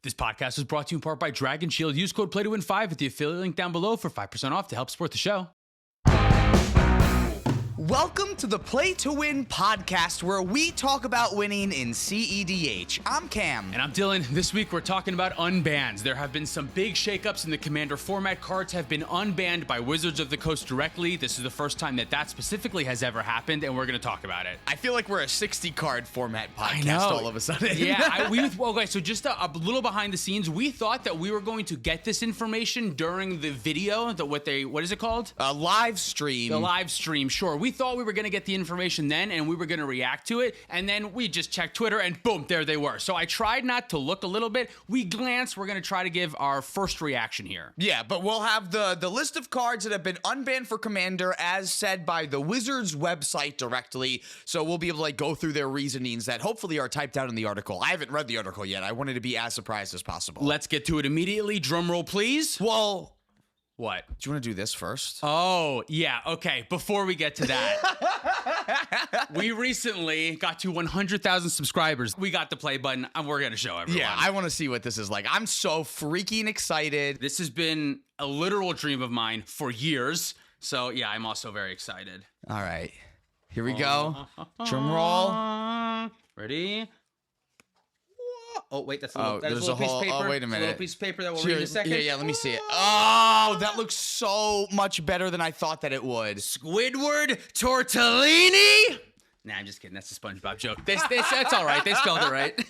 This podcast is brought to you in part by Dragon Shield. Use code PLAYTOWIN5 at the affiliate link down below for 5% off to help support the show. Welcome to the Play to Win podcast, where we talk about winning in cEDH. I'm Cam. And I'm Dylan. This week we're talking about unbans. There have been some big shakeups in the Commander format. Cards have been unbanned by Wizards of the Coast directly. This is the first time that specifically has ever happened, and we're going to talk about it. I feel like we're a 60-card format podcast all of a sudden. Yeah. Okay, so just a little behind the scenes. We thought that we were going to get this information during the video, what is it called? A live stream. The live stream, sure. We thought we were going to get the information then, and we were going to react to it, and then we just checked Twitter, and boom, there they were. So I tried not to look a little bit. We glanced. We're going to try to give our first reaction here. Yeah, but we'll have the list of cards that have been unbanned for Commander as said by the Wizards website directly, so we'll be able to go through their reasonings that hopefully are typed out in the article. I haven't read the article yet. I wanted to be as surprised as possible. Let's get to it immediately. Drum roll, please. Well... What? Do you want to do this first? Oh, yeah. Okay. Before we get to that, we recently got to 100,000 subscribers. We got the play button, and we're going to show everyone. Yeah, I want to see what this is like. I'm so freaking excited. This has been a literal dream of mine for years. So, yeah, I'm also very excited. All right. Here we go. Drum roll. Ready? Oh, wait, that's a little, there's a little piece of paper. Oh, wait a minute. It's a little piece of paper that we'll read in a second. Yeah, let me see it. Oh, that looks so much better than I thought that it would. Squidward tortellini? Nah, I'm just kidding. That's a SpongeBob joke. That's all right. They spelled it right.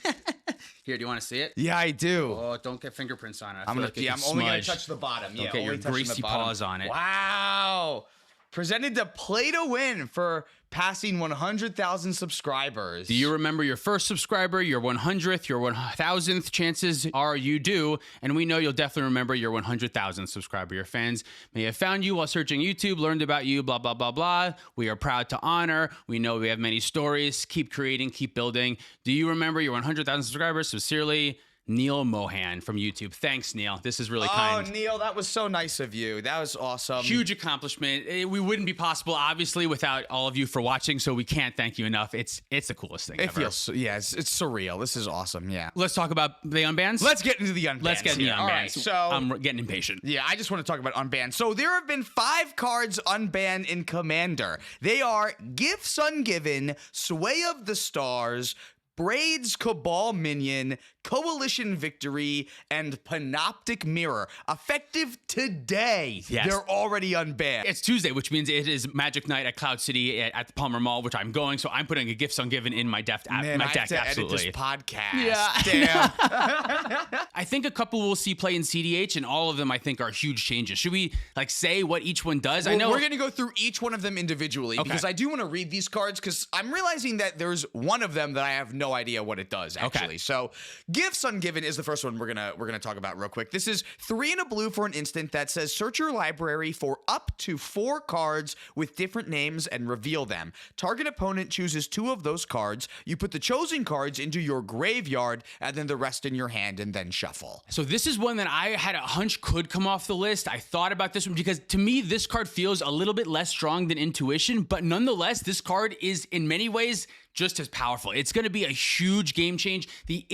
Here, do you want to see it? Yeah, I do. Oh, don't get fingerprints on it. I'm only going to touch the bottom. Don't get your greasy paws on it. Wow. Presented to Play to Win for passing 100,000 subscribers. Do you remember your first subscriber, your 100th, your 1,000th? Chances are you do, and we know you'll definitely remember your 100,000th subscriber. Your fans may have found you while searching YouTube, learned about you, blah, blah, blah, blah. We are proud to honor. We know we have many stories. Keep creating, keep building. Do you remember your 100,000 subscribers? Sincerely, Neil Mohan from YouTube. Thanks, Neil. This is really kind. Oh, Neil, that was so nice of you. That was awesome. Huge accomplishment. We wouldn't be possible, obviously, without all of you for watching, so we can't thank you enough. It's the coolest thing ever. Feels, it's surreal. This is awesome, yeah. Let's talk about the unbans. Let's get into the unbans. Let's get into the unbans. All right, so I'm getting impatient. Yeah, I just want to talk about unbanned. So there have been 5 cards unbanned in Commander. They are Gifts Ungiven, Sway of the Stars, Braids, Cabal Minion, Coalition Victory, and Panoptic Mirror. Effective today. Yes. They're already unbanned. It's Tuesday, which means it is Magic Night at Cloud City at the Palmer Mall, which I'm going, so I'm putting a Gifts Ungiven in my deck. Man, I have to absolutely. edit this podcast. Yeah. Damn. I think a couple we'll see play in cEDH, and all of them I think are huge changes. Should we say what each one does? Well, I know we're going to go through each one of them individually because I do want to read these cards because I'm realizing that there's one of them that I have no idea what it does actually. Okay. So Gifts Ungiven is the first one we're gonna talk about real quick. This is 3 and a blue for an instant that says search your library for up to 4 cards with different names and reveal them. Target opponent chooses 2 of those cards. You put the chosen cards into your graveyard and then the rest in your hand and then shuffle. So this is one that I had a hunch could come off the list. I thought about this one because to me this card feels a little bit less strong than Intuition, but nonetheless this card is in many ways just as powerful. It's going to be a huge game change. The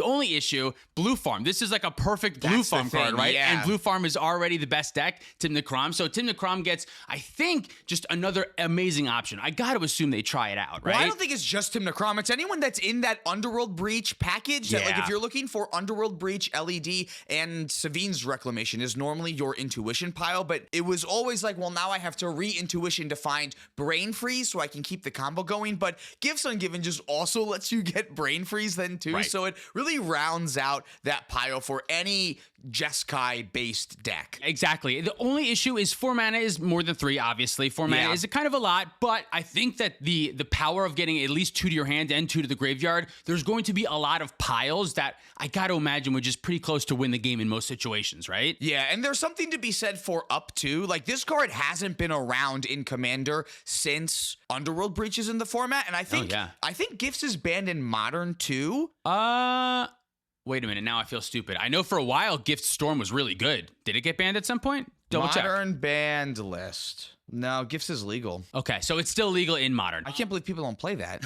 only issue, Blue Farm. This is like a perfect Blue Farm card, right? Yeah. And Blue Farm is already the best deck, Tim Necrom. So Tim Necrom gets, I think, just another amazing option. I got to assume they try it out, right? Well, I don't think it's just Tim Necrom. It's anyone that's in that Underworld Breach package. That, if you're looking for Underworld Breach, LED, and Savine's Reclamation is normally your Intuition pile, but it was always like, well, now I have to re-Intuition to find Brain Freeze so I can keep the combo going, but Gifts Ungiven just also lets you get Brain Freeze then too, right. So it really rounds out that pile for any Jeskai-based deck. Exactly. The only issue is 4 mana is more than 3, obviously. 4 mana is kind of a lot, but I think that the power of getting at least 2 to your hand and 2 to the graveyard, there's going to be a lot of piles that I got to imagine would just pretty close to win the game in most situations, right? Yeah, and there's something to be said for up to. Like, this card hasn't been around in Commander since Underworld Breach is in the format, and I think Gifts is banned in Modern too. Wait a minute, now I feel stupid. I know for a while Gift Storm was really good. Did it get banned at some point? Double check. Modern banned list. No, Gifts is legal. Okay, so it's still legal in Modern. I can't believe people don't play that.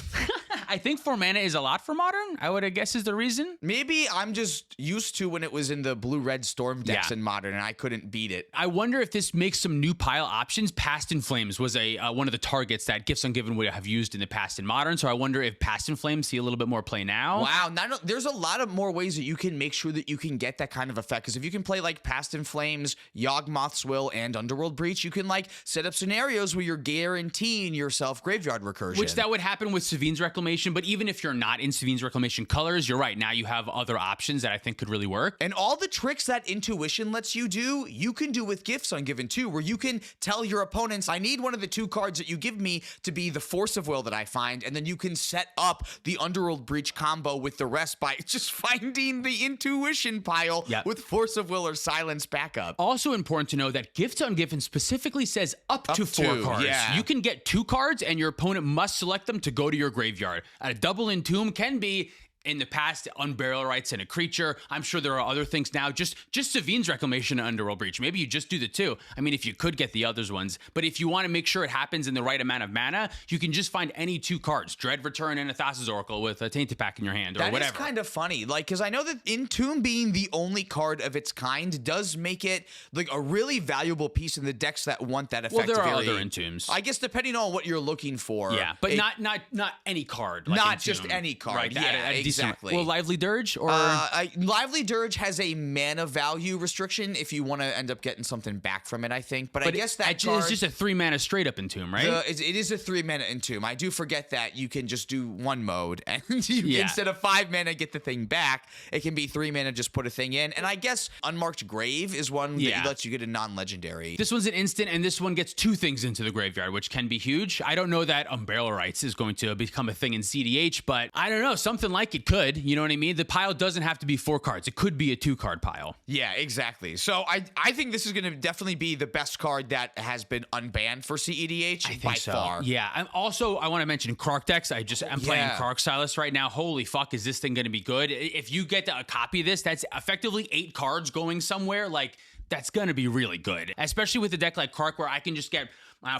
I think 4 mana is a lot for Modern, I would guess is the reason. Maybe I'm just used to when it was in the blue-red Storm decks Yeah. in Modern, and I couldn't beat it. I wonder if this makes some new pile options. Past in Flames was one of the targets that Gifts Ungiven would have used in the past in Modern, so I wonder if Past in Flames see a little bit more play now. Wow, there's a lot of more ways that you can make sure that you can get that kind of effect. Because if you can play like Past in Flames, Yawgmoth's Will, and Underworld Breach, you can like set up scenarios where you're guaranteeing yourself graveyard recursion. Which that would happen with Savine's Reclamation, but even if you're not in Savine's Reclamation colors, you're right. Now you have other options that I think could really work. And all the tricks that Intuition lets you do, you can do with Gifts Ungiven too, where you can tell your opponents, I need one of the 2 cards that you give me to be the Force of Will that I find, and then you can set up the Underworld Breach combo with the rest by just finding the Intuition pile with Force of Will or Silence backup. Also important to know that Gifts Ungiven specifically says up to 4 cards. Yeah. You can get 2 cards and your opponent must select them to go to your graveyard. A double Entomb can be, in the past, Unburial Rights and a creature. I'm sure there are other things now. Just Savine's Reclamation and Underworld Breach. Maybe you just do the 2. I mean, if you could get the others ones. But if you want to make sure it happens in the right amount of mana, you can just find any 2 cards. Dread Return and a Thassa's Oracle with a Tainted Pack in your hand or whatever. That is kind of funny. Like, because I know that Entomb being the only card of its kind does make it like a really valuable piece in the decks that want that effect. Well, there are other Entombs. I guess depending on what you're looking for. Yeah, but not any card. Like not Entomb. just any card. Right, yeah, exactly. Well, Lively Dirge or Lively Dirge has a mana value restriction if you want to end up getting something back from it, I think. But I guess that card, it's just a 3 mana straight up Entomb, right? It is a 3 mana Entomb. I do forget that you can just do 1 mode and you instead of 5 mana get the thing back. It can be 3 mana, just put a thing in. And I guess Unmarked Grave is one that lets you get a non-legendary. This one's an instant, and this one gets 2 things into the graveyard, which can be huge. I don't know that Unburial Rights is going to become a thing in cEDH, but I don't know. Something like it could. You know what I mean? The pile doesn't have to be 4 cards. It could be a 2-card pile. Yeah, exactly. So I think this is going to definitely be the best card that has been unbanned for cEDH by far. Yeah. I want to mention Krark decks. I'm playing Krark Silas right now. Holy fuck, is this thing going to be good? If you get to copy this, that's effectively 8 cards going somewhere. Like, that's going to be really good. Especially with a deck like Krark where I can just get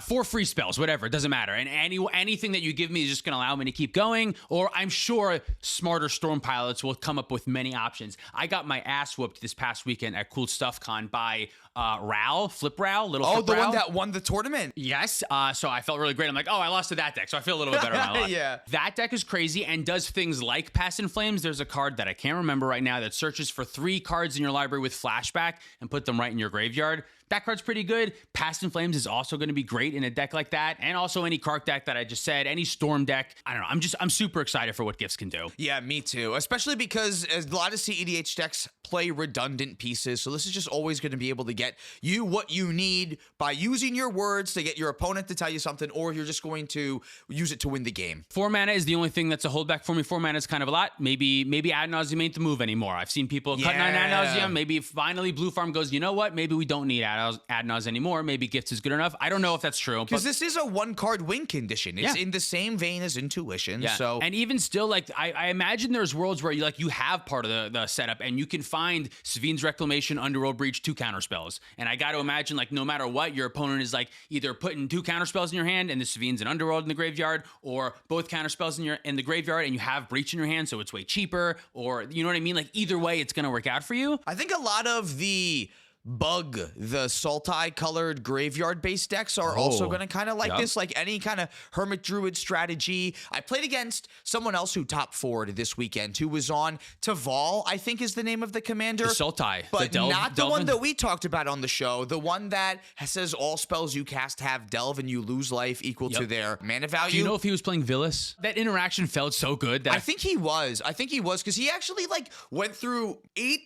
4 free spells, whatever, it doesn't matter. And anything that you give me is just going to allow me to keep going. Or I'm sure smarter Storm pilots will come up with many options. I got my ass whooped this past weekend at Cool Stuff Con by Flip Ral. The one that won the tournament. Yes. So I felt really great. I'm like, I lost to that deck, so I feel a little bit better about my luck. Yeah. That deck is crazy and does things like Past in Flames. There's a card that I can't remember right now that searches for 3 cards in your library with flashback and put them right in your graveyard. That card's pretty good. Past in Flames is also going to be great in a deck like that. And also any Krark deck that I just said, any Storm deck. I don't know. I'm super excited for what Gifts can do. Yeah, me too. Especially because a lot of cEDH decks play redundant pieces. So this is just always going to be able to get you what you need by using your words to get your opponent to tell you something, or you're just going to use it to win the game. 4 mana is the only thing that's a holdback for me. 4 mana is kind of a lot. Maybe Ad Nauseam ain't the move anymore. I've seen people cut 9 Ad Nauseam. Maybe finally Blue Farm goes, you know what? Maybe we don't need Ad Nauseam anymore. Maybe Gifts is good enough. I don't know if that's true. Because this is a 1-card win condition. It's in the same vein as Intuition. Yeah. So and even still, like I imagine there's worlds where you have part of the setup and you can find Savine's Reclamation, Underworld Breach, 2 counterspells. And I got to imagine, like, no matter what, your opponent is like either putting 2 counterspells in your hand and the Savine's and Underworld in the graveyard, or both counterspells in the graveyard and you have Breach in your hand, so it's way cheaper. Or you know what I mean? Like either way, it's gonna work out for you. I think a lot of the Sultai colored graveyard based decks are also going to kind of like this, like any kind of Hermit Druid strategy. I played against someone else who top 4'd this weekend who was on Taval, I think is the name of the commander. The Sultai. But not the one that we talked about on the show. The one that says all spells you cast have Delve and you lose life equal to their mana value. Do you know if he was playing Villas? That interaction felt so good. That I think he was because he actually like went through 8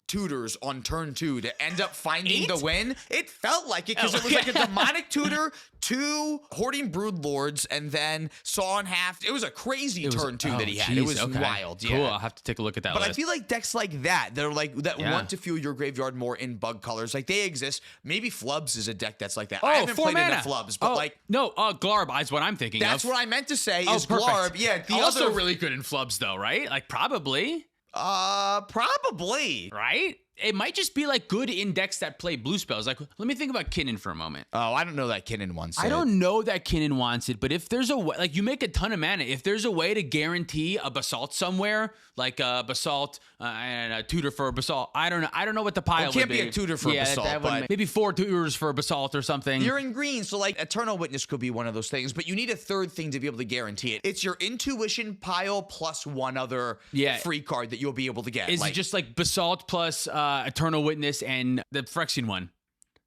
tutors on turn 2 to end up finding the win. It felt like it because it was like a demonic tutor, 2 hoarding broodlords, and then saw in half. It was a crazy turn 2 that he had. It was wild. Cool. Yeah. I'll have to take a look at that. But I feel like decks like that, they're like that want to fuel your graveyard more in bug colors. Like they exist. Maybe Flubs is a deck that's like that. I haven't played enough Flubs, but Glarb is what I'm thinking. That's what I meant to say. Is Glarb? Yeah, the also really good in Flubs though, right? Like probably. Probably. Right? it might just be like good in decks that play blue spells. Like, let me think about Kinnan for a moment. Oh, I don't know that Kinnan wants it. I don't know that Kinnan wants it, but if there's a way, like you make a ton of mana, if there's a way to guarantee a Basalt somewhere, like a Basalt and a tutor for a Basalt, I don't know what the pile would be. It can't be a tutor for a Basalt, but maybe 4 tutors for a Basalt or something. You're in green, so like Eternal Witness could be one of those things, but you need a third thing to be able to guarantee it. It's your intuition pile plus one other free card that you'll be able to get. Is it just like Basalt plus Eternal Witness and the Phyrexian one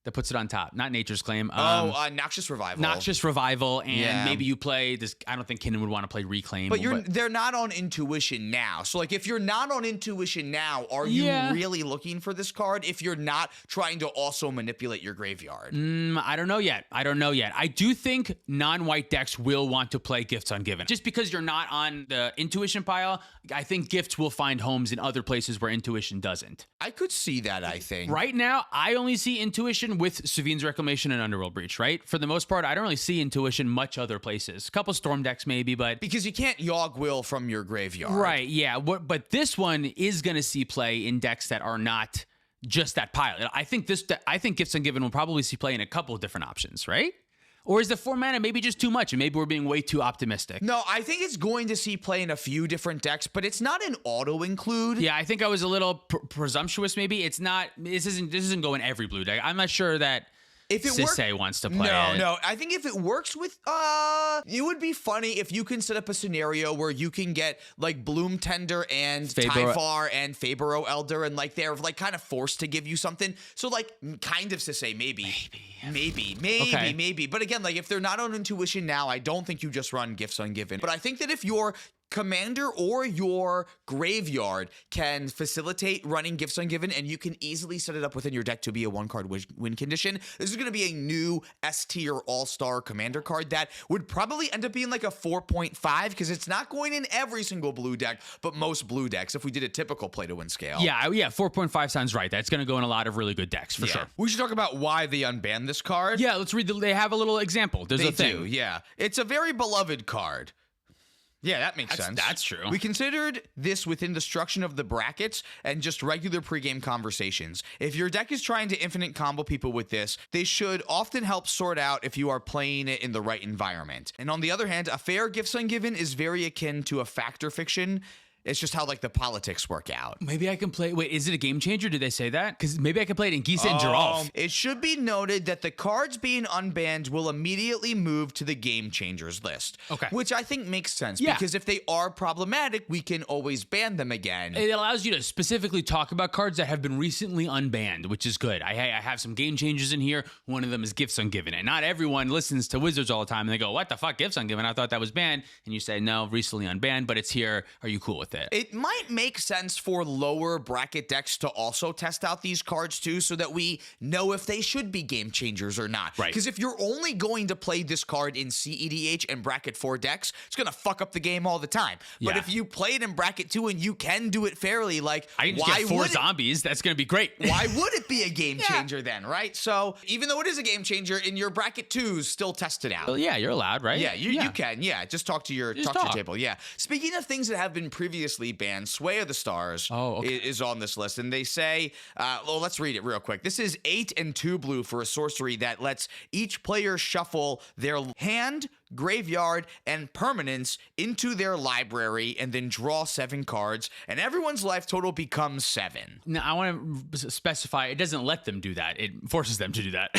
that puts it on top? Not Nature's Claim. Noxious Revival. Noxious Revival, and maybe you play this. I don't think Kinnan would want to play Reclaim. But they're not on Intuition now. So like if you're not on Intuition now, are you really looking for this card if you're not trying to also manipulate your graveyard? I don't know yet. I do think non-white decks will want to play Gifts Ungiven. Just because you're not on the Intuition pile, I think Gifts will find homes in other places where Intuition doesn't. I could see that, I think. Right now, I only see Intuition with Savine's Reclamation and Underworld Breach, right? For the most part, I don't really see Intuition much other places. A couple Storm decks maybe, but... Because you can't Yogg Will from your graveyard. Right, yeah. But this one is going to see play in decks that are not just that pile. I think Gifts Ungiven will probably see play in a couple of different options, right? Or is the 4 mana maybe just too much and maybe we're being way too optimistic? No, I think it's going to see play in a few different decks, but it's not an auto-include. Yeah, I think I was a little presumptuous maybe. It's not, this isn't going every blue deck. I'm not sure that if it Sisay wants to play it. No. I think if it works with, it would be funny if you can set up a scenario where you can get like Bloom Tender and Typhar and Fabro Elder, and like they're like kind of forced to give you something. So like kind of Sisay, maybe. But again, like if they're not on Intuition now, I don't think you just run Gifts Ungiven. But I think that if you're commander or your graveyard can facilitate running Gifts Ungiven, and you can easily set it up within your deck to be a 1-card win condition. This is going to be a new S-tier all-star commander card that would probably end up being like a 4.5 because it's not going in every single blue deck, but most blue decks if we did a typical play-to-win scale. Yeah, 4.5 sounds right. That's going to go in a lot of really good decks for sure. We should talk about why they unbanned this card. Yeah, let's read. They have a little example. There's a thing. They do, yeah. It's a very beloved card. Yeah, that makes sense. That's true. We considered this within the structure of the brackets and just regular pregame conversations. If your deck is trying to infinite combo people with this, they should often help sort out if you are playing it in the right environment. And on the other hand, a fair Gifts Ungiven is very akin to a Factor Fiction. It's just how like the politics work out. Maybe I can play. Wait, is it a game changer? Did they say that? Because maybe I can play it in Gisa and Giralf. It should be noted that the cards being unbanned will immediately move to the game changers list. Okay. Which I think makes sense. Yeah. Because if they are problematic, we can always ban them again. It allows you to specifically talk about cards that have been recently unbanned, which is good. I have some game changers in here. One of them is Gifts Ungiven. And not everyone listens to Wizards all the time. And they go, what the fuck, Gifts Ungiven? I thought that was banned. And you say, no, recently unbanned, but it's here. Are you cool with it? It might make sense for lower bracket decks to also test out these cards too, so that we know if they should be game changers or not. Right. Because if you're only going to play this card in cEDH and bracket 4 decks, it's going to fuck up the game all the time. But if you play it in bracket 2 and you can do it fairly, like, I can just get 4 zombies. That's going to be great. Why would it be a game changer then, right? So even though it is a game changer, in your bracket 2s, still test it out. Well, yeah, you're allowed, right? Yeah, you can. Yeah, just talk to your table. Yeah. Speaking of things that have been previously banned, Sway of the Stars is on this list, and they say, well, let's read it real quick. This is 8 and 2 blue for a sorcery that lets each player shuffle their hand, graveyard, and permanents into their library and then draw 7 cards, and everyone's life total becomes 7. Now, I want to specify, it doesn't let them do that. It forces them to do that.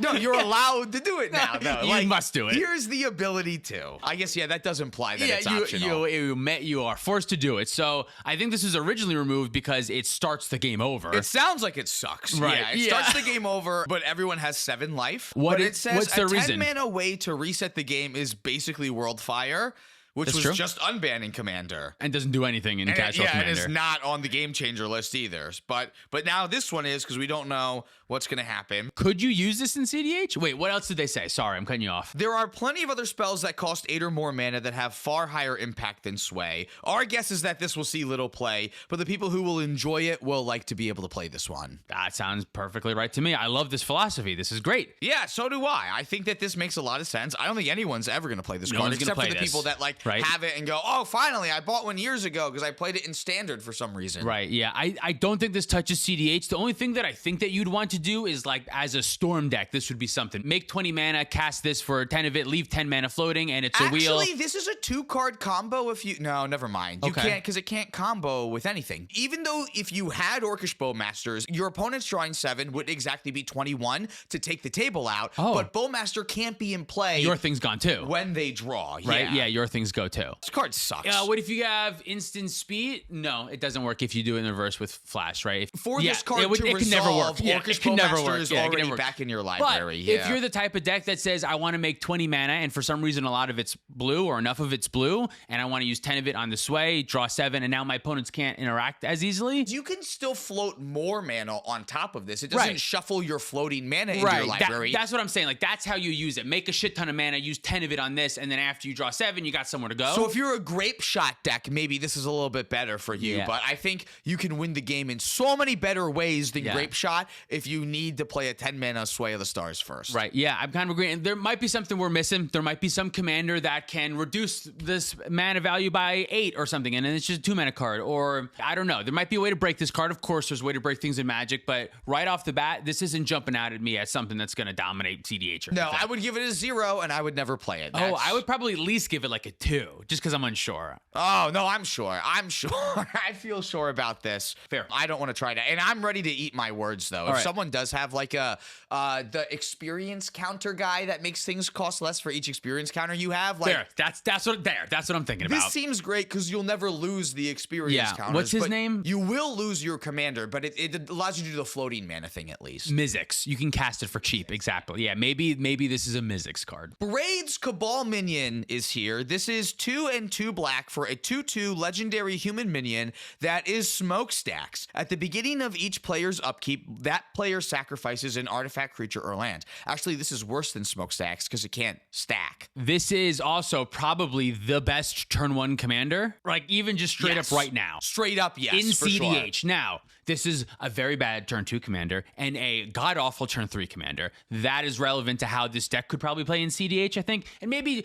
No, you're allowed to do it now. No, you must do it. Here's the ability to. I guess, that does imply that it's optional. You are forced to do it. So I think this was originally removed because it starts the game over. It sounds like it sucks. Right. Yeah, it starts the game over, but everyone has 7 life. It says what's the reason? 10 mana way to reset the game is basically World Fire, which was just unbanning Commander. And doesn't do anything in casual Commander. And it's not on the game changer list either. But now this one is, because we don't know what's going to happen. Could you use this in cEDH? Wait, what else did they say? Sorry, I'm cutting you off. There are plenty of other spells that cost 8 or more mana that have far higher impact than Sway. Our guess is that this will see little play, but the people who will enjoy it will like to be able to play this one. That sounds perfectly right to me. I love this philosophy. This is great. Yeah, so do I. I think that this makes a lot of sense. I don't think anyone's ever going to play this card, except for the people that like have it and go, oh, finally, I bought one years ago because I played it in standard for some reason. Right, yeah. I don't think this touches cEDH. The only thing that I think that you'd want to do is like as a storm deck, this would be something. Make 20 mana, cast this for 10 of it, leave 10 mana floating, and it's a wheel. Actually, this is a 2-card combo if you... No, never mind. You can't, because it can't combo with anything. Even though if you had Orcish Bowmasters, your opponent's drawing 7 would exactly be 21 to take the table out, but Bowmaster can't be in play. Your thing's gone too. When they draw, right? Yeah, your things go too. This card sucks. What if you have instant speed? No, it doesn't work if you do it in reverse with flash, right? For this card to it can never work. Orcish Bowmaster is already back in your library. But if you're the type of deck that says, I want to make 20 mana, and for some reason a lot of it's blue or enough of it's blue, and I want to use 10 of it on the sway, draw 7, and now my opponents can't interact as easily. You can still float more mana on top of this. It doesn't shuffle your floating mana into your library. That's what I'm saying. Like, that's how you use it. Make a shit ton of mana, use 10 of it on this, and then after you draw 7, you got somewhere to go. So if you're a grape shot deck, maybe this is a little bit better for you. But I think you can win the game in so many better ways than grape shot if you need to play a 10 mana Sway of the Stars first. Right. Yeah, I'm kind of agreeing. There might be something we're missing. There might be some commander that can reduce this mana value by 8 or something, and then it's just a 2 mana card. Or I don't know. There might be a way to break this card. Of course, there's a way to break things in Magic, but right off the bat, this isn't jumping out at me as something that's going to dominate cEDH. No, I would give it a 0, and I would never play it. I would probably at least give it like a 2, just because I'm unsure. Oh, no, I'm sure. I feel sure about this. Fair. I don't want to try that. And I'm ready to eat my words, though. If someone does have like the experience counter guy that makes things cost less for each experience counter you have. Like, that's what I'm thinking about. This seems great because you'll never lose the experience counters. What's his name? You will lose your commander, but it allows you to do the floating mana thing at least. Mizzix. You can cast it for cheap. Exactly. Yeah, maybe this is a Mizzix card. Braids Cabal Minion is here. This is 2 and 2 black for a 2/2 legendary human minion that is Smokestacks. At the beginning of each player's upkeep, that player sacrifices an artifact, creature, or land. Actually, this is worse than Smokestacks because it can't stack. This is also probably the best turn 1 commander. Like, even just straight up right now. Straight up, yes. In cEDH. Sure. Now, this is a very bad turn 2 commander and a god-awful turn 3 commander. That is relevant to how this deck could probably play in cEDH, I think. And maybe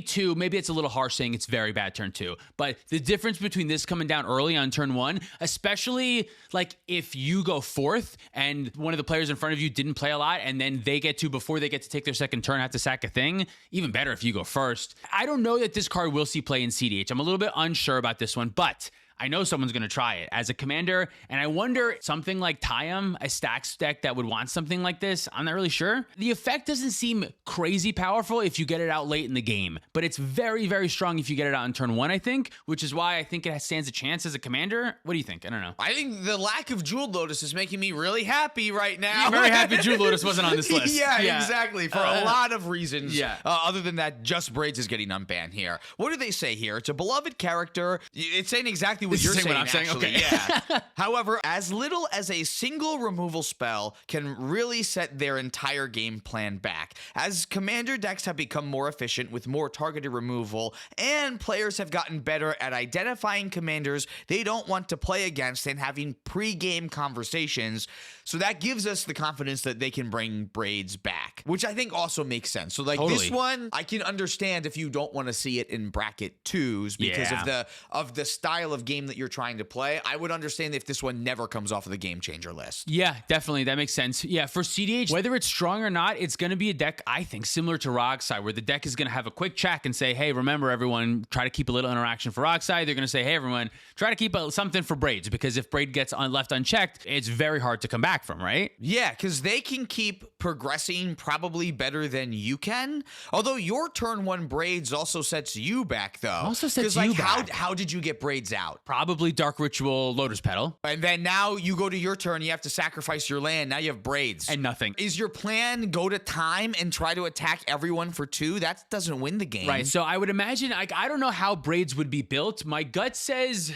2, maybe it's a little harsh saying it's very bad turn 2. But the difference between this coming down early on turn 1, especially like if you go 4th and one of the players in front of you didn't play a lot and then they get to, before they get to take their second turn, have to sack a thing, even better if you go first. I don't know that this card will see play in cEDH. I'm a little bit unsure about this one, but I know someone's going to try it as a commander, and I wonder, something like Tayam, a stacks deck that would want something like this, I'm not really sure. The effect doesn't seem crazy powerful if you get it out late in the game, but it's very, very strong if you get it out in turn 1, I think, which is why I think it stands a chance as a commander. What do you think? I don't know. I think the lack of Jeweled Lotus is making me really happy right now. You're very happy Jeweled Lotus wasn't on this list. Yeah, exactly, for a lot of reasons. Other than that, just Braids is getting unbanned here. What do they say here? It's a beloved character. It's saying exactly what you're saying. What I'm saying. Okay. Yeah. However, as little as a single removal spell can really set their entire game plan back. As commander decks have become more efficient with more targeted removal, and players have gotten better at identifying commanders they don't want to play against and having pre-game conversations, so that gives us the confidence that they can bring Braids back, which I think also makes sense. So like this one, I can understand if you don't want to see it in bracket 2s because of the style of game that you're trying to play. I would understand if this one never comes off of the game changer list. Yeah, definitely. That makes sense. Yeah, for cEDH, whether it's strong or not, it's going to be a deck, I think, similar to Rogside, where the deck is going to have a quick check and say, hey, remember, everyone, try to keep a little interaction for Rogside. They're going to say, hey, everyone, try to keep something for Braids, because if Braid gets left unchecked, it's very hard to come back from, right? Yeah, because they can keep progressing probably better than you can. Although your turn 1 Braids also sets you back, though. Also sets you back. How did you get Braids out? Probably Dark Ritual Lotus Petal. And then now you go to your turn, you have to sacrifice your land. Now you have Braids. And nothing. Is your plan go to time and try to attack everyone for 2? That doesn't win the game. Right, so I would imagine, I don't know how Braids would be built. My gut says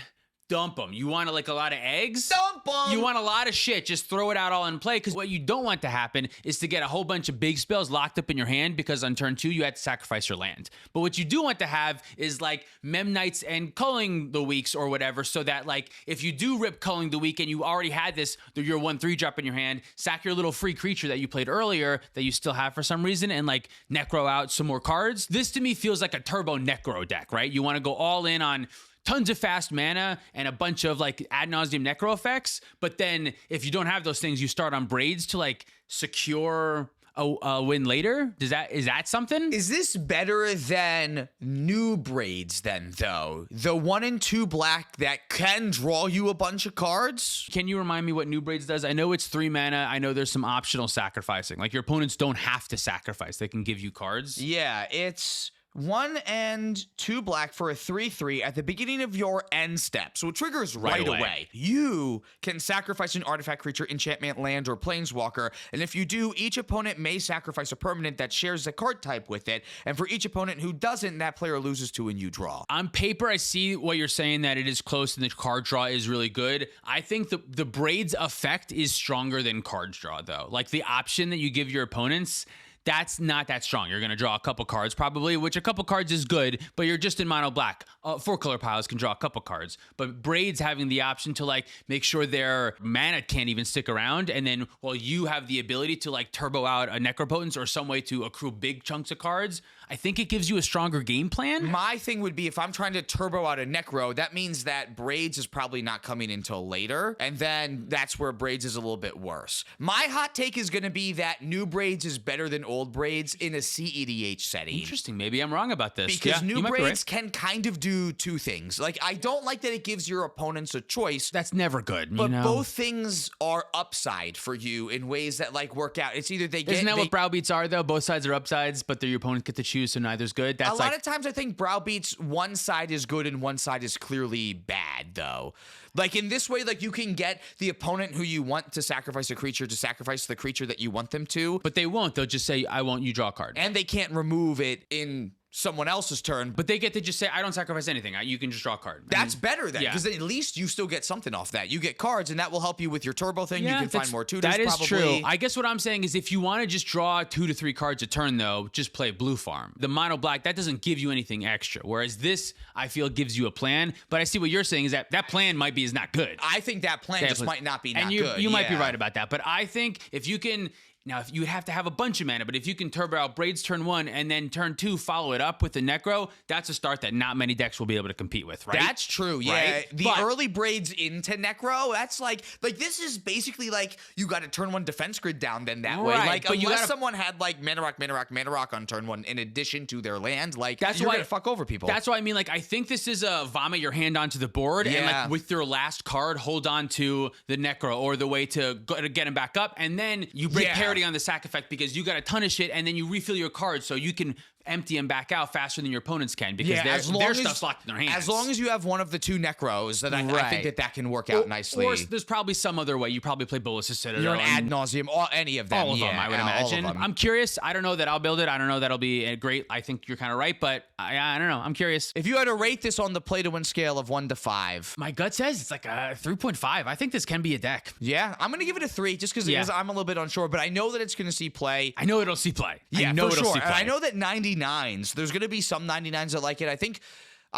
dump them. You want like a lot of eggs? Dump them! You want a lot of shit. Just throw it out all in play, because what you don't want to happen is to get a whole bunch of big spells locked up in your hand because on turn 2 you had to sacrifice your land. But what you do want to have is like Memnites and Culling the Weeks or whatever, so that like if you do rip Culling the Week and you already had this, your 1/3 drop in your hand, sack your little free creature that you played earlier that you still have for some reason and like necro out some more cards. This to me feels like a turbo necro deck, right? You want to go all in on tons of fast mana and a bunch of like ad nauseum necro effects. But then if you don't have those things, you start on Braids to like secure a win later. Is that something? Is this better than new Braids then, though? The 1 and 2 black that can draw you a bunch of cards? Can you remind me what new Braids does? I know it's 3 mana. I know there's some optional sacrificing. Like your opponents don't have to sacrifice. They can give you cards. Yeah, it's 1 and 2 black for a 3/3 at the beginning of your end step. So it triggers right away. You can sacrifice an artifact, creature, enchantment, land, or planeswalker. And if you do, each opponent may sacrifice a permanent that shares a card type with it. And for each opponent who doesn't, that player loses 2 and you draw. On paper, I see what you're saying, that it is close and the card draw is really good. I think the Braids effect is stronger than card draw, though. Like the option that you give your opponents, that's not that strong. You're going to draw a couple cards probably, which a couple cards is good, but you're just in mono black. 4-color piles can draw a couple cards. But Braids having the option to like make sure their mana can't even stick around, and then while you have the ability to like turbo out a Necropotence or some way to accrue big chunks of cards, I think it gives you a stronger game plan. My thing would be if I'm trying to turbo out a Necro, that means that Braids is probably not coming until later, and then that's where Braids is a little bit worse. My hot take is going to be that new Braids is better than old Braids in a cEDH setting. Interesting. Maybe I'm wrong about this. Because new Braids can kind of do 2 things. Like, I don't like that it gives your opponents a choice. That's never good, But both things are upside for you in ways that, like, work out. It's either they get... Isn't that what browbeats are, though? Both sides are upsides, but your opponents get to choose, so neither's good. That's a lot of times I think browbeats, one side is good and one side is clearly bad, though. Like, in this way, like, you can get the opponent who you want to sacrifice a creature to sacrifice the creature that you want them to. But they won't. They'll just say, I won't, you draw a card. And they can't remove it in someone else's turn. But they get to just say, I don't sacrifice anything. You can just draw a card. That's better then, because at least you still get something off that. You get cards, and that will help you with your turbo thing. Yeah, you can find more tutors, that is probably. true. I guess what I'm saying is if you want to just draw 2 to 3 cards a turn, though, just play blue farm. The mono black, that doesn't give you anything extra. Whereas this, I feel, gives you a plan. But I see what you're saying is that plan might be is not good. I think that plan just might not be not good. You might be right about that. But I think if you can... Now, if you would have to have a bunch of mana, but if you can turbo out Braids turn 1 and then turn 2 follow it up with the Necro, that's a start that not many decks will be able to compete with, right? That's true, yeah. Right? The early Braids into Necro, that's like this is basically like you got to turn 1 defense grid down then that way. Like, but unless someone had like mana rock on turn 1 in addition to their land, like you're going to fuck over people. That's why I mean, like, I think this is a vomit your hand onto the board and like with your last card, hold on to the Necro or the way to get him back up, and then you break parity on the sack effect because you got a ton of shit, and then you refill your cards so you can empty them back out faster than your opponents can because their stuff's locked in their hands. As long as you have one of the 2 Necros, then I think that can work out nicely. Or there's probably some other way. You probably play Bolas' Citadel. You're an ad nauseum, any of them. All of them, I would imagine. I'm curious. I don't know that I'll build it. I don't know that'll be great. I think you're kind of right, but I don't know. I'm curious. If you had to rate this on the play to win scale of 1 to 5. My gut says it's like a 3.5. I think this can be a deck. Yeah, I'm going to give it a 3 just because I'm a little bit unsure, but I know that it's going to see play. I know it'll see play. Yeah, for sure. And I know that 99s, there's going to be some 99s that like it. I think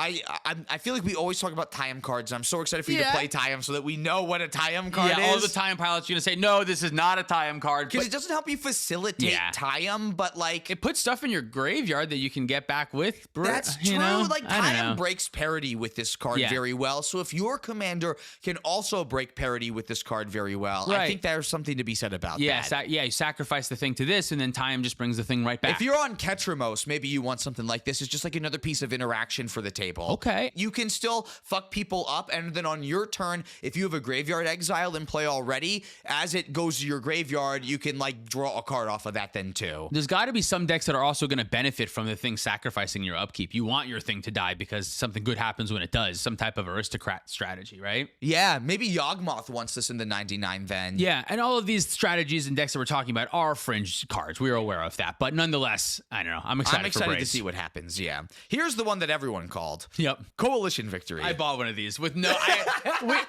I feel like we always talk about tie-em cards, and I'm so excited for you to play tie-em so that we know what a tie-em card is. Yeah, all the tie-em pilots are going to say, no, this is not a tie-em card. Because it doesn't help you facilitate tie-em, but like... It puts stuff in your graveyard that you can get back with. That's true. Like, tie-em breaks parity with this card very well, so if your commander can also break parity with this card very well, I think there's something to be said about that. You sacrifice the thing to this, and then tie-em just brings the thing right back. If you're on Ketramos, maybe you want something like this. It's just like another piece of interaction for the table. Okay. You can still fuck people up, and then on your turn, if you have a graveyard exile in play already, as it goes to your graveyard, you can like draw a card off of that then too. There's got to be some decks that are also going to benefit from the thing sacrificing your upkeep. You want your thing to die because something good happens when it does. Some type of aristocrat strategy, right? Yeah, maybe Yawgmoth wants this in the 99 then. Yeah, and all of these strategies and decks that we're talking about are fringe cards. We're aware of that. But nonetheless, I don't know. I'm excited for Braids. to see what happens, yeah. Here's the one that everyone calls. called? Yep. Coalition Victory. I bought one of these with no.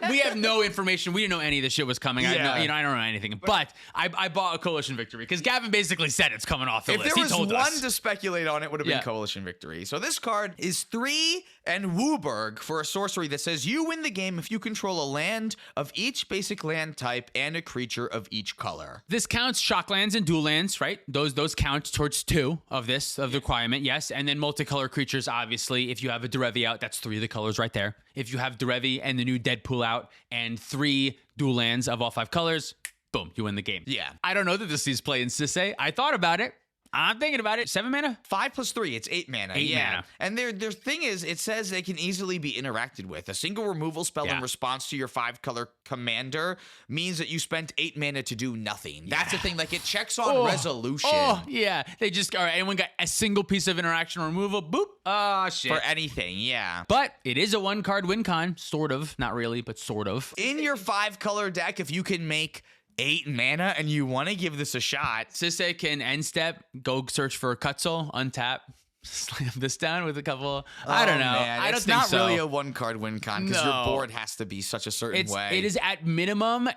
We have no information. We didn't know any of this shit was coming. Yeah. I don't know anything. But I bought a Coalition Victory because Gavin basically said it's coming off the list. If there was told one us. to speculate on, it would have been Coalition Victory. So this card is 3 and Wooburg for a sorcery that says you win the game if you control a land of each basic land type and a creature of each color. This counts shock lands and dual lands, right? Those count towards 2 of the requirement, yes. And then multicolor creatures, obviously. If you have a Derevi out, that's 3 of the colors right there. If you have Derevi and the new Deadpool out and 3 dual lands of all 5 colors, boom, you win the game. Yeah. I don't know that this is play in Sisay. I thought about it. I'm thinking about it. 7 mana? 5 plus 3, it's 8 mana. 8 mana. And their thing is, it says they can easily be interacted with. A single removal spell in response to your 5-color commander means that you spent 8 mana to do nothing. That's the thing. Like, it checks on resolution. Oh, yeah. They just, all right, anyone got a single piece of interaction removal? Boop. Oh, shit. For anything, yeah. But it is a 1-card win con, sort of. Not really, but sort of. In your 5-color deck, if you can make 8 mana and you want to give this a shot, Sisay can end step, go search for a Cutzel, untap, slam this down with a couple. I don't know. Man. I don't it's think not so. really a 1-card win con because No. your board has to be such a certain way. It is at minimum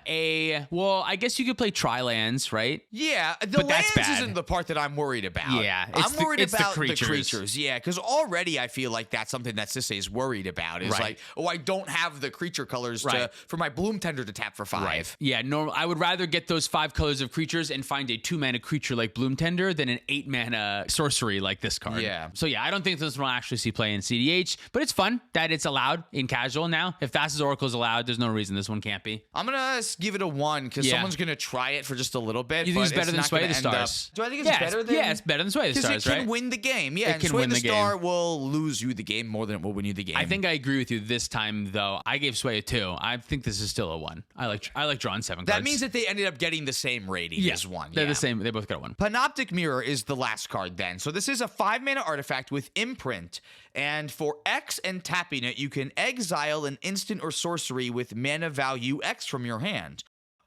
well, I guess you could play tri-lands, right? Yeah, the But that's lands bad. isn't the part that I'm worried about. Yeah, I'm worried it's the about creatures. the creatures. Yeah, because already I feel like that's something that Sisay is worried about. Is Right. like, oh, I don't have the creature colors for my Bloom Tender to tap for 5. Yeah, I would rather get those 5 colors of creatures and find a 2-mana creature like Bloom Tender than an 8-mana sorcery like this card. Yeah. So yeah, I don't think this will actually see play in CDH, but it's fun that it's allowed in casual now. If Thassa's Oracle is allowed, there's no reason this one can't be. I'm gonna give it a 1 because someone's gonna try it for just a little bit. You think but it's better than not Sway gonna the end up- Stars? Do I think it's better than? Yeah, it's better than Sway the Stars, Because it can right? win the game. Yeah, It and can Sway win the the game. Star will lose you the game more than it will win you the game. I think I agree with you this time, though. I gave Sway a 2. I think this is still a 1. I like drawing 7 cards. that means that they ended up getting the same rating as 1. They're yeah. the same. They both got a 1. Panoptic Mirror is the last card then. So this is a 5-mana artifact with imprint. And for X and tapping it, you can exile an instant or sorcery with mana value X from your hand.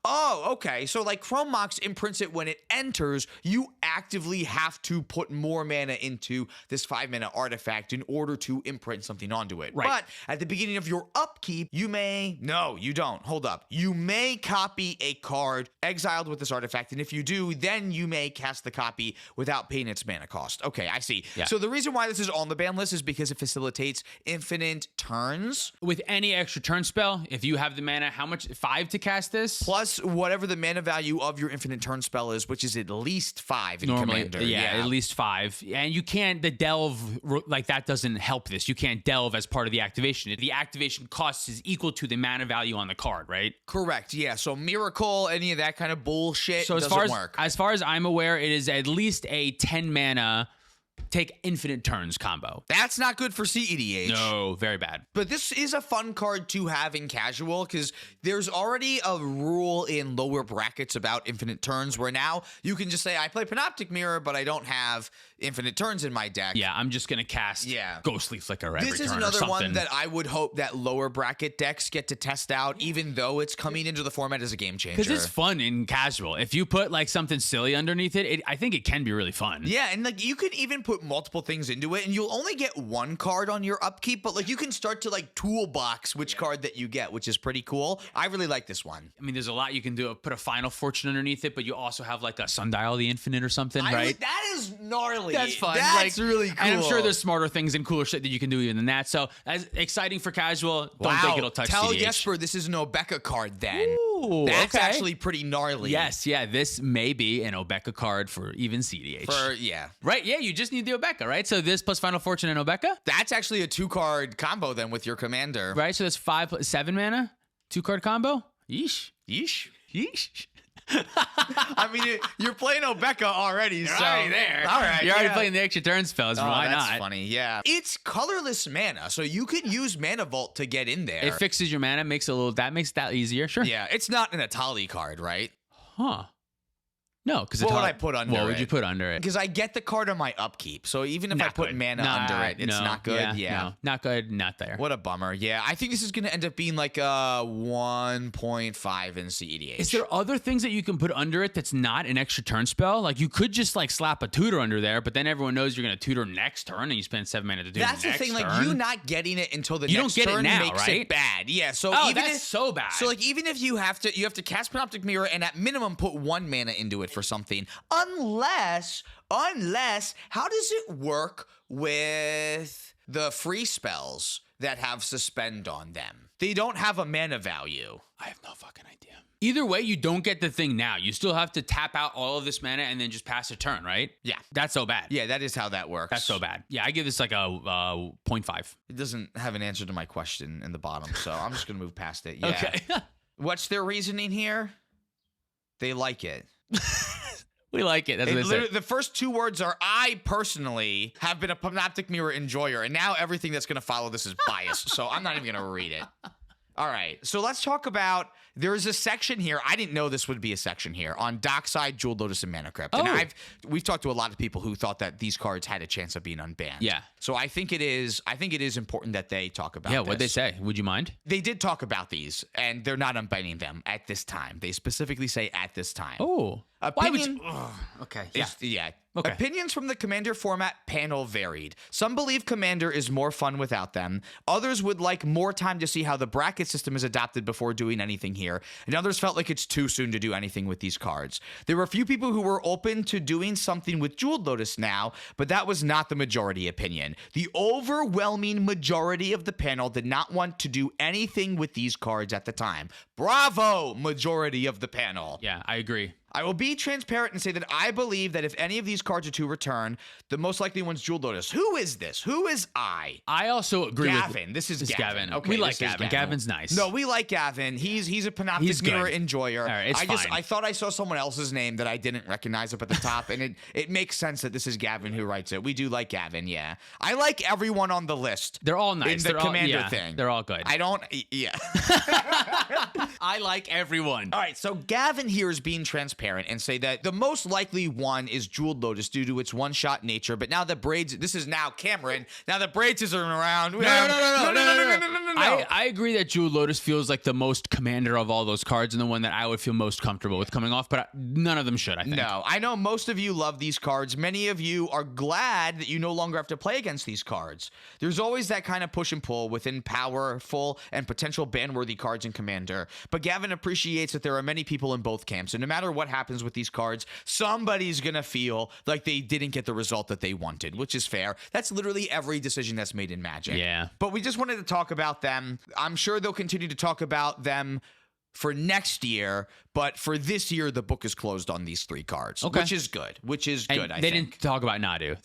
Oh, okay. So like Chrome Mox imprints it when it enters, you actively have to put more mana into this 5-mana artifact in order to imprint something onto it. Right. But at the beginning of your upkeep, you may... No, you don't. Hold up. You may copy a card exiled with this artifact, and if you do, then you may cast the copy without paying its mana cost. Okay, I see. Yeah. So the reason why this is on the ban list is because it facilitates infinite turns. With any extra turn spell, if you have the mana, how much? 5 to cast this? Plus whatever the mana value of your infinite turn spell is, which is at least 5 in Normally, Commander. yeah, at least 5. And you can't, the delve, like that doesn't help this. You can't delve as part of the activation. The activation cost is equal to the mana value on the card, right? Correct, yeah. So Miracle, any of that kind of bullshit So doesn't work. as far as I'm aware, it is at least a 10 mana take infinite turns combo. That's not good for cEDH. No, very bad. But this is a fun card to have in casual because there's already a rule in lower brackets about infinite turns where now you can just say, I play Panoptic Mirror, but I don't have infinite turns in my deck. Yeah, I'm just going to cast Ghostly Flicker every This turn is or another one something. that I would hope that lower bracket decks get to test out, even though it's coming into the format as a game changer. Because it's fun in casual. If you put like something silly underneath it, I think it can be really fun. Yeah, and like you can even put multiple things into it, and you'll only get 1 card on your upkeep, but like you can start to like toolbox which card that you get, which is pretty cool. I really like this one. I mean, there's a lot you can do. Put a Final Fortune underneath it, but you also have like a Sundial the Infinite or something, right? That is gnarly. That's fun. That's really cool. And I'm sure there's smarter things and cooler shit that you can do even than that. So that's exciting for casual. Don't think it'll touch Tell CDH. Jesper this is an Obeka card then. Ooh, That's okay. actually pretty gnarly. Yes, yeah, this may be an Obeka card for even CDH. Yeah. Right, yeah, you just need the Obeka, right? So this plus Final Fortune and Obeka? That's actually a 2-card combo then with your commander. Right, so that's 7 mana? 2-card combo? Yeesh. Yeesh. Yeesh. I mean, you're playing Obeka already, You're so already there. All right, You're already playing the extra turn spells. Why that's not? funny, yeah. It's colorless mana, so you can use Mana Vault to get in there. It fixes your mana, makes it that easier. Sure. Yeah, it's not an Atali card, right? Huh. No, because What would I put under it? What would you put under it? Because I get the card on my upkeep. So even if I put mana under it, it's not good. Yeah. No, not good. Not there. What a bummer. Yeah. I think this is going to end up being like a 1.5 in cEDH. Is there other things that you can put under it that's not an extra turn spell? Like you could just like slap a tutor under there, but then everyone knows you're going to tutor next turn and you spend 7 mana to do That's the thing. turn. Like you not getting it until the you next don't get turn it now, makes right? it bad. Yeah. So that's so bad. So like even if you have to cast Panoptic Mirror and at minimum put 1 mana into it for something. Unless, how does it work with the free spells that have suspend on them? They don't have a mana value. I have no fucking idea. Either way, you don't get the thing now. You still have to tap out all of this mana and then just pass a turn, right? Yeah. That's so bad. Yeah, that is how that works. That's so bad. Yeah, I give this like a 0.5. It doesn't have an answer to my question in the bottom, so I'm just going to move past it. Yeah. Okay. What's their reasoning here? They like it. We like it. That's what they say. The first 2 words are, I personally have been a Panoptic Mirror enjoyer, and now everything that's going to follow this is bias, so I'm not even going to read it. All right, so let's talk about, there's a section here, I didn't know this would be a section here, on Dockside, Jeweled Lotus, and Mana Crypt. And we've talked to a lot of people who thought that these cards had a chance of being unbanned. Yeah. So I think it is important that they talk about Yeah, this. what'd they say? Would you mind? They did talk about these, and they're not unbanning them at this time. They specifically say at this time. Oh. Why would you? Okay. Yeah. Okay. Opinions from the Commander format panel varied. Some believe Commander is more fun without them. Others would like more time to see how the bracket system is adopted before doing anything here. And others felt like it's too soon to do anything with these cards. There were a few people who were open to doing something with Jeweled Lotus now, but that was not the majority opinion. The overwhelming majority of the panel did not want to do anything with these cards at the time. Bravo, majority of the panel. Yeah, I agree. I will be transparent and say that I believe that if any of these cards are to return, the most likely one's Jeweled Lotus. Who is this? Who is I? I also agree with Gavin. This is Gavin. Okay, we like this is Gavin. Gavin's nice. No, we like Gavin. He's a Panoptic Mirror enjoyer. All right, it's fine. I thought I saw someone else's name that I didn't recognize up at the top, and it makes sense that this is Gavin who writes it. We do like Gavin, yeah. I like everyone on the list. They're all nice. In the Commander all, thing. They're all good. I don't, yeah. I like everyone. All right, so Gavin here is being transparent and say that the most likely one is Jeweled Lotus due to its one-shot nature, but now that Braids, this is now Cameron, now that Braids isn't around. No. I agree that Jeweled Lotus feels like the most Commander of all those cards and the one that I would feel most comfortable with coming off, but none of them should, I think. No, I know most of you love these cards. Many of you are glad that you no longer have to play against these cards. There's always that kind of push and pull within powerful and potential ban-worthy cards in Commander, but Gavin appreciates that there are many people in both camps, and no matter what happens with these cards, somebody's gonna feel like they didn't get the result that they wanted, which is fair. That's literally every decision that's made in Magic. Yeah. But we just wanted to talk about them. I'm sure they'll continue to talk about them for next year, but for this year, the book is closed on these 3 cards, which is good. And I they think. didn't talk about Nadu.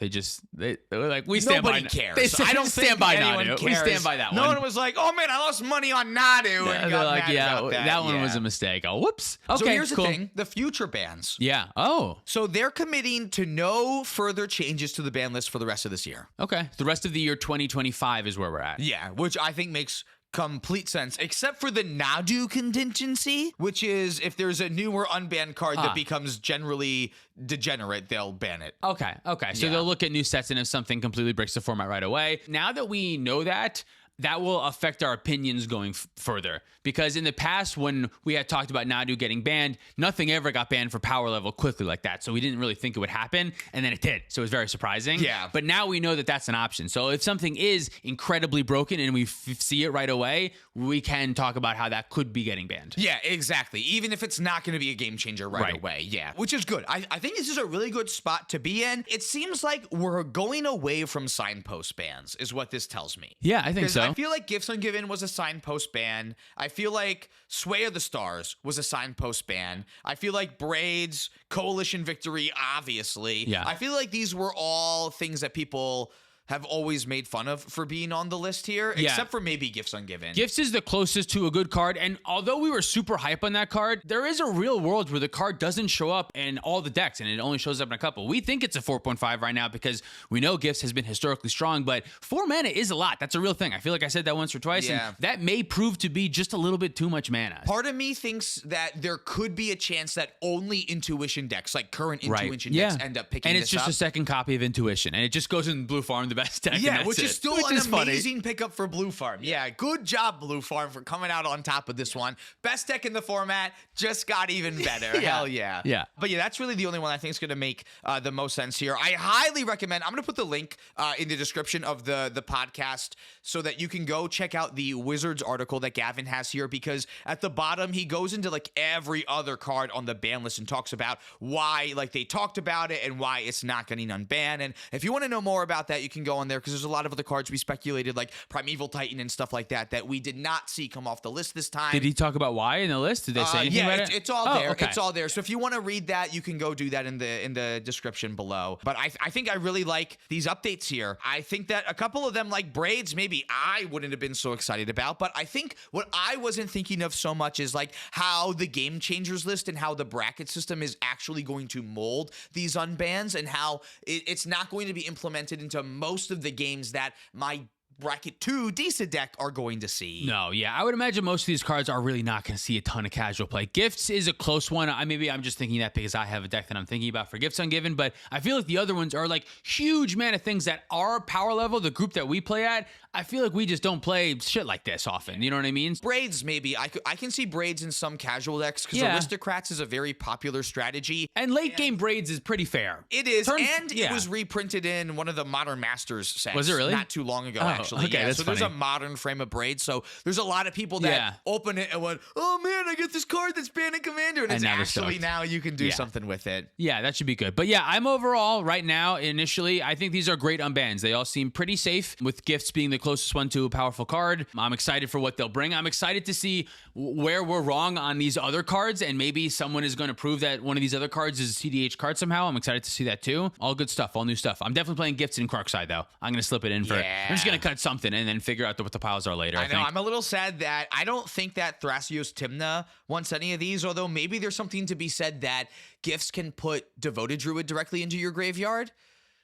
They were like, we stand Nobody by. cares. I don't think stand by anyone Nadu. cares. We stand by that one. No one was like, oh man, I lost money on Nadu. And got like, mad yeah, about that one was a mistake. Oh, whoops. Okay, so here's cool. the thing: the future bans. Yeah. Oh. So they're committing to no further changes to the ban list for the rest of this year. Okay. The rest of the year 2025 is where we're at. Yeah, which I think makes complete sense, except for the Nadu contingency, which is if there's a new or unbanned card that becomes generally degenerate, they'll ban it. Okay. So they'll look at new sets, and if something completely breaks the format right away. Now that we know that will affect our opinions going further. Because in the past, when we had talked about Nadu getting banned, nothing ever got banned for power level quickly like that. So we didn't really think it would happen, and then it did. So it was very surprising. Yeah. But now we know that that's an option. So if something is incredibly broken and we see it right away, we can talk about how that could be getting banned. Yeah, exactly. Even if it's not going to be a game changer right away. Yeah, which is good. I think this is a really good spot to be in. It seems like we're going away from signpost bans is what this tells me. Yeah, I think so. I feel like Gifts Ungiven was a signpost ban. I feel like Sway of the Stars was a signpost ban. I feel like Braids, Coalition Victory, obviously. Yeah. I feel like these were all things that people have always made fun of for being on the list here, except for maybe Gifts Ungiven. Gifts is the closest to a good card, and although we were super hype on that card, there is a real world where the card doesn't show up in all the decks, and it only shows up in a couple. We think it's a 4.5 right now because we know Gifts has been historically strong, but 4 mana is a lot. That's a real thing. I feel like I said that once or twice, and that may prove to be just a little bit too much mana. Part of me thinks that there could be a chance that only Intuition decks, like current Intuition decks, end up picking this up. And it's just a second copy of Intuition, and it just goes in Blue Farm, the best deck. Yeah, which is still an amazing pickup for Blue Farm. Yeah, good job, Blue Farm, for coming out on top of this one. Best deck in the format, just got even better. Hell yeah. Yeah. But yeah, that's really the only one I think is going to make the most sense here. I highly recommend, I'm going to put the link in the description of the podcast so that you can go check out the Wizards article that Gavin has here, because at the bottom, he goes into like every other card on the ban list and talks about why like they talked about it and why it's not getting unbanned. And if you want to know more about that, you can go on there, because there's a lot of other cards we speculated, like Primeval Titan and stuff like that, that we did not see come off the list this time. Did he talk about why in the list? Did they say anything about it? It's all there. Okay. It's all there. So if you want to read that, you can go do that in the description below. But I think I really like these updates here. I think that a couple of them, like Braids, maybe I wouldn't have been so excited about. But I think what I wasn't thinking of so much is like how the Game Changers list and how the bracket system is actually going to mold these unbans, and how it's not going to be implemented into most of the games that my Bracket 2 DISA deck are going to see. No, yeah. I would imagine most of these cards are really not going to see a ton of casual play. Gifts is a close one. Maybe I'm just thinking that because I have a deck that I'm thinking about for Gifts Ungiven, but I feel like the other ones are like huge mana things that our power level, the group that we play at, I feel like we just don't play shit like this often. You know what I mean? Braids, maybe. I can see Braids in some casual decks, because Aristocrats is a very popular strategy. And late game Braids is pretty fair. It is, it was reprinted in one of the Modern Masters sets. Was it really? Not too long ago, actually. Okay, that's so funny. There's a modern frame of Braids, so there's a lot of people that open it and went, oh man, I get this card that's banned in Commander, and it's actually now you can do something with it. Yeah, that should be good. But yeah, I'm overall, right now, initially, I think these are great unbans. They all seem pretty safe, with Gifts being the closest one to a powerful card. I'm excited for what they'll bring. I'm excited to see where we're wrong on these other cards, and maybe someone is going to prove that one of these other cards is a cEDH card somehow. I'm excited to see that too. All good stuff, all new stuff. I'm definitely playing Gifts in Crux-side though. I'm going to slip it in for I'm just going to cut something and then figure out what the piles are later. I know. I'm a little sad that I don't think that Thrasios Timna wants any of these, although maybe there's something to be said that Gifts can put Devoted Druid directly into your graveyard.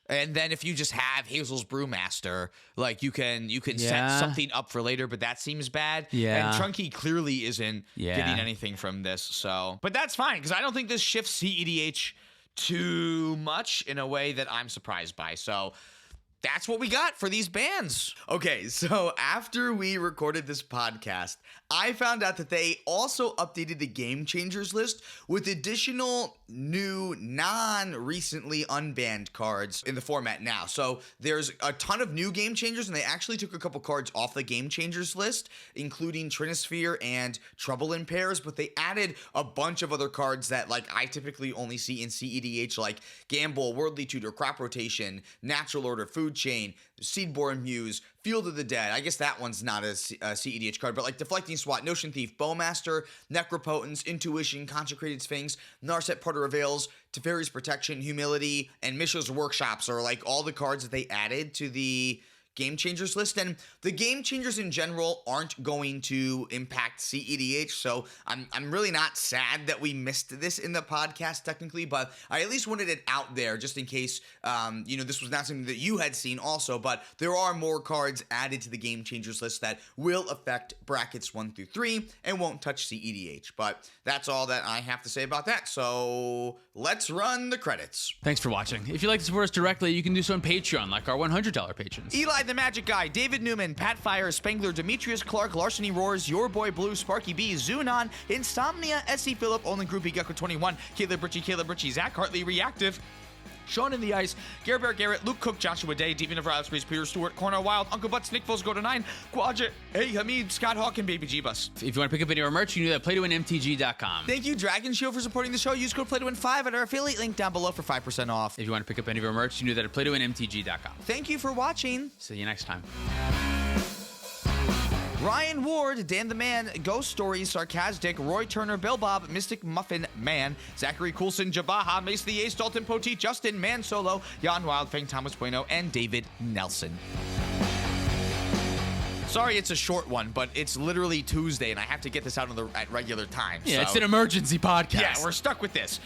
And then if you just have Hazel's Brewmaster, like you can set something up for later, but that seems bad. Yeah. And Trunky clearly isn't getting anything from this. So, but that's fine, because I don't think this shifts cEDH too much in a way that I'm surprised by. So that's what we got for these bans. Okay, so after we recorded this podcast, I found out that they also updated the Game Changers list with additional new, non-recently unbanned cards in the format now. So there's a ton of new Game Changers, and they actually took a couple cards off the Game Changers list, including Trinisphere and Trouble in Pairs, but they added a bunch of other cards that like I typically only see in cEDH, like Gamble, Worldly Tutor, Crop Rotation, Natural Order, Food Chain, Seedborn Muse, Field of the Dead. I guess that one's not a cEDH card, but like Deflecting Swat, Notion Thief, Bowmaster, Necropotence, Intuition, Consecrated Sphinx, Narset Part of Reveals, Teferi's Protection, Humility, and Mishra's Workshops are like all the cards that they added to the Game Changers list. And the Game Changers in general aren't going to impact cEDH, so I'm really not sad that we missed this in the podcast technically, but I at least wanted it out there just in case, this was not something that you had seen also, but there are more cards added to the Game Changers list that will affect brackets 1 through 3 and won't touch cEDH. But that's all that I have to say about that, so let's run the credits. Thanks for watching. If you'd like to support us directly, you can do so on Patreon, like our $100 patrons. Eli the Magic Guy, David Newman, Pat Fire, Spangler, Demetrius Clark, Larceny Roars, Your Boy Blue, Sparky B, Zunon, Insomnia, S.E. Phillip, Only Groupie Gecko 21, Caleb Ritchie, Zach Hartley, Reactive, Sean in the Ice, Gare Bear Garrett, Luke Cook, Joshua Day, Deviant of Riles, Peter Stewart, Corner Wild, Uncle Butts, Nick Foles, Go to 9, Quadra, Hey Hamid, Scott Hawk, and Baby G-Bus. If you want to pick up any of our merch, you can do that at playtowinmtg.com. Thank you, Dragon Shield, for supporting the show. Use code PlayToWin5 at our affiliate link down below for 5% off. If you want to pick up any of our merch, you can do that at playtowinmtg.com. Thank you for watching. See you next time. Ryan Ward, Dan the Man, Ghost Stories, Sarcastic, Roy Turner, Bill Bob, Mystic Muffin Man, Zachary Coulson, Jabaha, Mace the Ace, Dalton Poteet, Justin, Man Solo, Jan Wildfang, Thomas Bueno, and David Nelson. Sorry, it's a short one, but it's literally Tuesday, and I have to get this out at regular time. Yeah, so. it's an emergency podcast. Yeah, we're stuck with this.